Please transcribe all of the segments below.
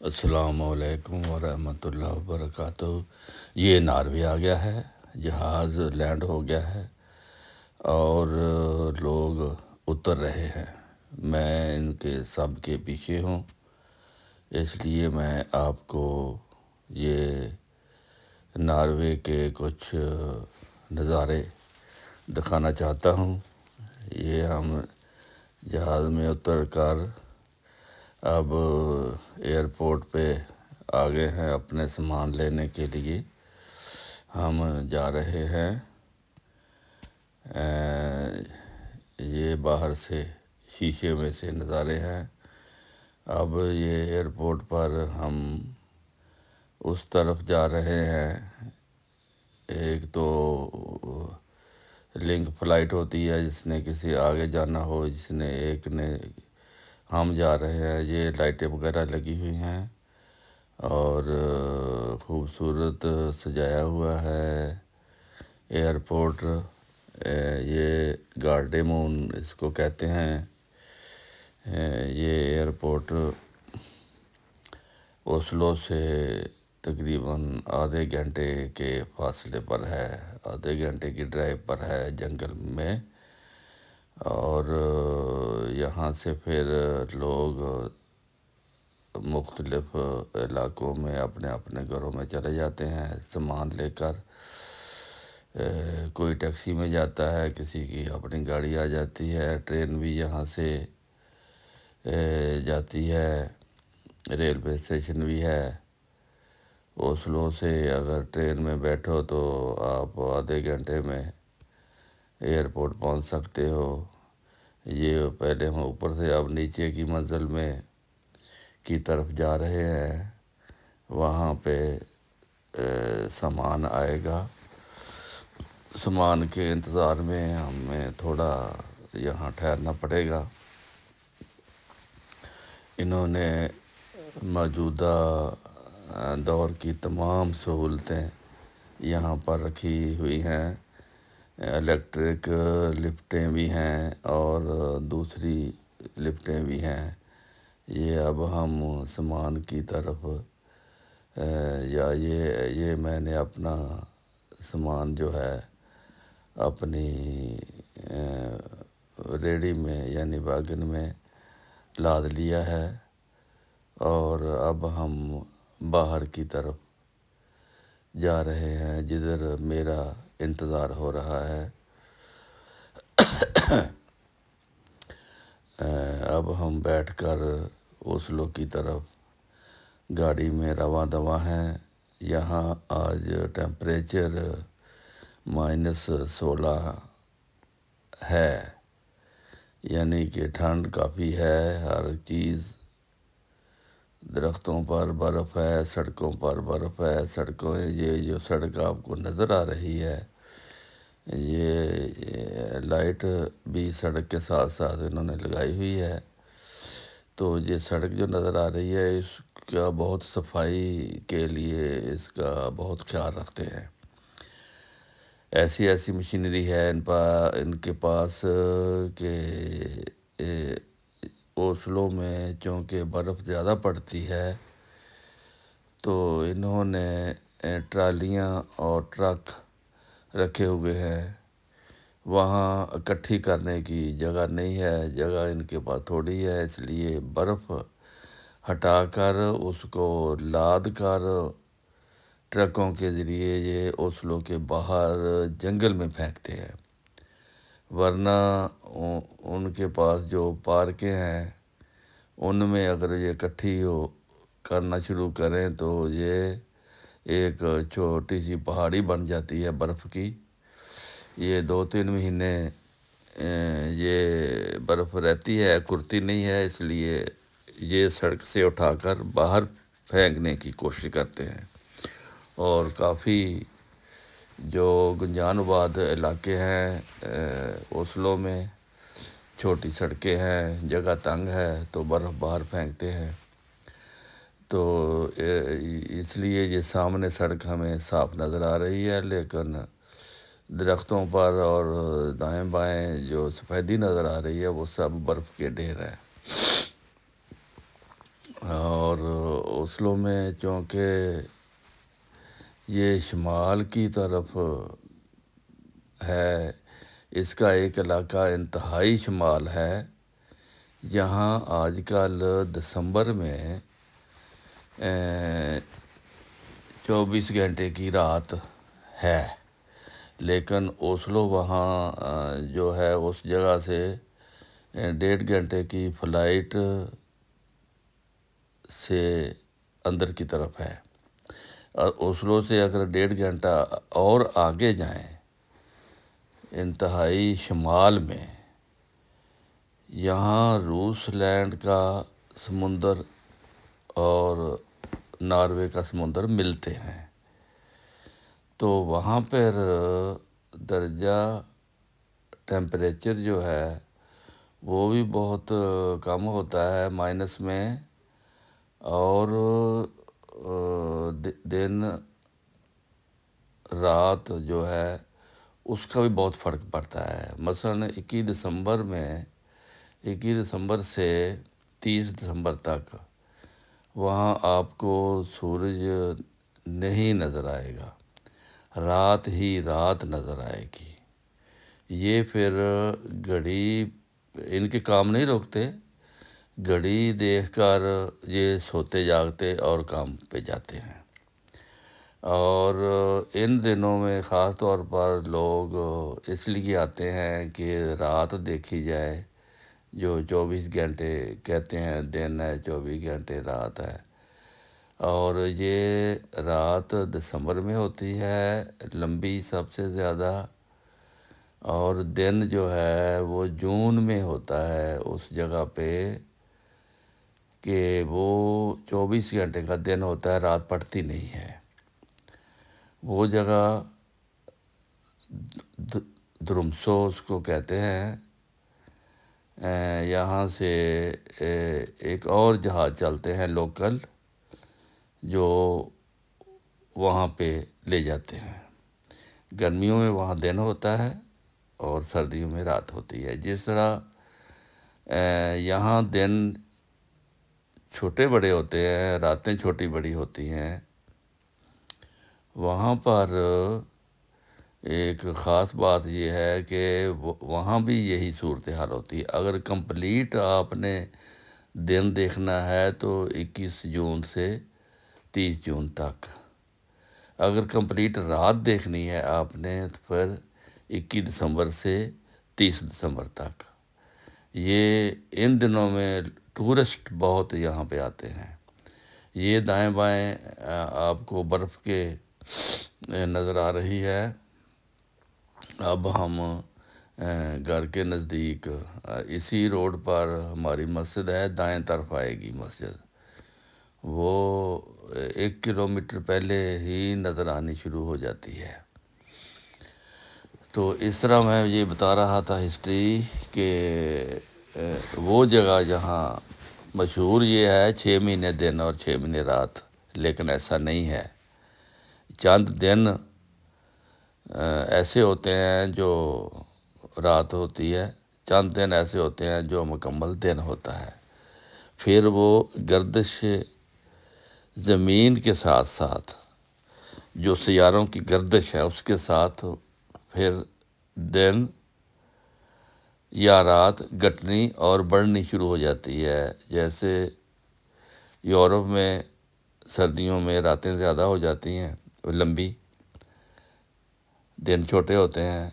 السلام علیکم ورحمۃ اللہ وبرکاتہ۔ یہ ناروے آ گیا ہے، جہاز لینڈ ہو گیا ہے اور لوگ اتر رہے ہیں۔ میں ان کے سب کے پیچھے ہوں، اس لیے میں آپ کو یہ ناروے کے کچھ نظارے دکھانا چاہتا ہوں۔ یہ ہم جہاز میں اتر کر اب ایئرپورٹ پہ آ گئے ہیں اپنے سامان لینے کے لیے۔ ہم جا رہے ہیں، یہ باہر سے شیشے میں سے نظارے ہیں۔ اب یہ ایئرپورٹ پر ہم اس طرف جا رہے ہیں۔ ایک تو لنک فلائٹ ہوتی ہے، جس نے کسی آگے جانا ہو، ایک نے ہم جا رہے ہیں۔ یہ لائٹیں وغیرہ لگی ہوئی ہیں اور خوبصورت سجایا ہوا ہے ایئرپورٹ۔ یہ گارڈیمون اس کو کہتے ہیں۔ یہ ایئرپورٹ اوسلو سے تقریباً آدھے گھنٹے کے فاصلے پر ہے، آدھے گھنٹے کی ڈرائیو پر ہے جنگل میں۔ اور یہاں سے پھر لوگ مختلف علاقوں میں اپنے اپنے گھروں میں چلے جاتے ہیں سامان لے کر۔ کوئی ٹیکسی میں جاتا ہے، کسی کی اپنی گاڑی آ جاتی ہے۔ ٹرین بھی یہاں سے جاتی ہے، ریلوے اسٹیشن بھی ہے۔ اوسلو سے اگر ٹرین میں بیٹھو تو آپ آدھے گھنٹے میں ایئرپورٹ پہنچ سکتے ہو۔ یہ پہلے ہم اوپر سے اب نیچے کی منزل میں کی طرف جا رہے ہیں، وہاں پہ سامان آئے گا۔ سامان کے انتظار میں ہمیں تھوڑا یہاں ٹھہرنا پڑے گا۔ انہوں نے موجودہ دور کی تمام سہولتیں یہاں پر رکھی ہوئی ہیں۔ الیکٹرک لفٹیں بھی ہیں اور دوسری لفٹیں بھی ہیں۔ یہ اب ہم سامان کی طرف یہ میں نے اپنا سامان جو ہے اپنی ریڑھی میں یعنی ویگن میں لاد لیا ہے اور اب ہم باہر کی طرف جا رہے ہیں جدھر میرا انتظار ہو رہا ہے۔ اب ہم بیٹھ کر اوسلو کی طرف گاڑی میں رواں دواں ہیں۔ یہاں آج ٹیمپریچر -16 ہے، یعنی کہ ٹھنڈ کافی ہے۔ ہر چیز، درختوں پر برف ہے، سڑکوں پر برف ہے۔ یہ جو سڑک آپ کو نظر آ رہی ہے، یہ لائٹ بھی سڑک کے ساتھ ساتھ انہوں نے لگائی ہوئی ہے۔ تو یہ سڑک جو نظر آ رہی ہے، اس کا بہت صفائی کے لیے اس کا بہت خیال رکھتے ہیں۔ ایسی مشینری ہے ان کے پاس کہ اوسلو میں چونکہ برف زیادہ پڑتی ہے تو انہوں نے ٹرالیاں اور ٹرک رکھے ہوئے ہیں۔ وہاں اکٹھی کرنے کی جگہ نہیں ہے، جگہ ان کے پاس تھوڑی ہے، اس لیے برف ہٹا کر اس کو لاد کر ٹرکوں کے ذریعے یہ اوسلو کے باہر جنگل میں پھینکتے ہیں۔ ورنہ ان کے پاس جو پارکیں ہیں ان میں اگر یہ اکٹھی کرنا شروع کریں تو یہ ایک چھوٹی سی پہاڑی بن جاتی ہے برف کی۔ یہ 2-3 مہینے یہ برف رہتی ہے، کرتی نہیں ہے، اس لیے یہ سڑک سے اٹھا کر باہر پھینکنے کی کوشش کرتے ہیں۔ اور کافی جو گنجان آباد علاقے ہیں اوسلو میں، چھوٹی سڑکیں ہیں، جگہ تنگ ہے تو برف باہر پھینکتے ہیں۔ تو اس لیے یہ سامنے سڑک ہمیں صاف نظر آ رہی ہے، لیکن درختوں پر اور دائیں بائیں جو سفیدی نظر آ رہی ہے وہ سب برف کے ڈھیر ہیں۔ اور اوسلو میں چونکہ یہ شمال کی طرف ہے، اس کا ایک علاقہ انتہائی شمال ہے جہاں آج کل دسمبر میں 24 گھنٹے کی رات ہے، لیکن اوسلو وہاں جو ہے اس جگہ سے 1.5 گھنٹے کی فلائٹ سے اندر کی طرف ہے، اور اوسلو سے اگر 1.5 گھنٹہ اور آگے جائیں انتہائی شمال میں، یہاں روس لینڈ کا سمندر اور ناروے کا سمندر ملتے ہیں، تو وہاں پر درجہ ٹیمپریچر جو ہے وہ بھی بہت کم ہوتا ہے، مائنس میں، اور دن رات جو ہے اس کا بھی بہت فرق پڑتا ہے۔ مثلاً 21 دسمبر سے 30 دسمبر تک وہاں آپ کو سورج نہیں نظر آئے گا، رات ہی رات نظر آئے گی۔ یہ پھر گھڑی ان کے کام نہیں روکتے، گھڑی دیکھ کر یہ سوتے جاگتے اور کام پہ جاتے ہیں، اور ان دنوں میں خاص طور پر لوگ اس لیے آتے ہیں کہ رات دیکھی جائے، جو 24 گھنٹے کہتے ہیں دن ہے، 24 گھنٹے رات ہے، اور یہ رات دسمبر میں ہوتی ہے لمبی سب سے زیادہ، اور دن جو ہے وہ جون میں ہوتا ہے اس جگہ پہ کہ وہ 24 گھنٹے کا دن ہوتا ہے، رات پڑتی نہیں ہے۔ وہ جگہ درمسو اس کو کہتے ہیں۔ یہاں سے ایک اور جہاز چلتے ہیں لوکل جو وہاں پہ لے جاتے ہیں۔ گرمیوں میں وہاں دن ہوتا ہے اور سردیوں میں رات ہوتی ہے۔ جس طرح یہاں دن چھوٹے بڑے ہوتے ہیں، راتیں چھوٹی بڑی ہوتی ہیں، وہاں پر ایک خاص بات یہ ہے کہ وہاں بھی یہی صورتحال ہوتی ہے۔ اگر کمپلیٹ آپ نے دن دیکھنا ہے تو 21 جون سے 30 جون تک، اگر کمپلیٹ رات دیکھنی ہے آپ نے تو پھر 21 دسمبر سے 30 دسمبر تک۔ یہ ان دنوں میں ٹورسٹ بہت یہاں پہ آتے ہیں۔ یہ دائیں بائیں آپ کو برف کے نظر آ رہی ہے۔ اب ہم گھر کے نزدیک اسی روڈ پر ہماری مسجد ہے، دائیں طرف آئے گی مسجد، وہ 1 کلومیٹر پہلے ہی نظر آنی شروع ہو جاتی ہے۔ تو اس طرح میں یہ بتا رہا تھا ہسٹری کہ وہ جگہ جہاں مشہور یہ ہے 6 مہینے دن اور 6 مہینے رات، لیکن ایسا نہیں ہے۔ چند دن ایسے ہوتے ہیں جو رات ہوتی ہے، چند دن ایسے ہوتے ہیں جو مکمل دن ہوتا ہے۔ پھر وہ گردش زمین کے ساتھ ساتھ جو سیاروں کی گردش ہے اس کے ساتھ پھر دن یا رات گھٹنی اور بڑھنی شروع ہو جاتی ہے۔ جیسے یورپ میں سردیوں میں راتیں زیادہ ہو جاتی ہیں، لمبی، دن چھوٹے ہوتے ہیں،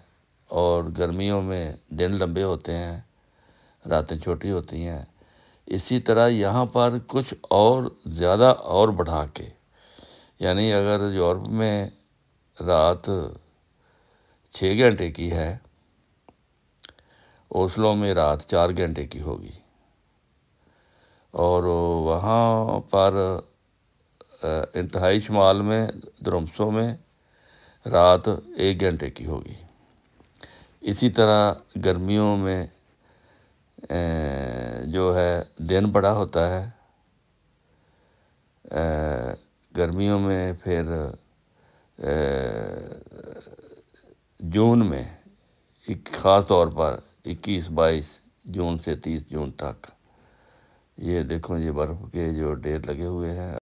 اور گرمیوں میں دن لمبے ہوتے ہیں، راتیں چھوٹی ہوتی ہیں۔ اسی طرح یہاں پر کچھ اور زیادہ اور بڑھا کے، یعنی اگر یورپ میں رات 6 گھنٹے کی ہے، اوسلو میں رات 4 گھنٹے کی ہوگی، اور وہاں پر انتہائی شمال میں درمسو میں رات 1 گھنٹے کی ہوگی۔ اسی طرح گرمیوں میں جو ہے دن بڑا ہوتا ہے، گرمیوں میں پھر جون میں ایک خاص طور پر 21-22 جون سے 30 جون تک، یہ دیکھو یہ برف کے جو ڈھیر لگے ہوئے ہیں۔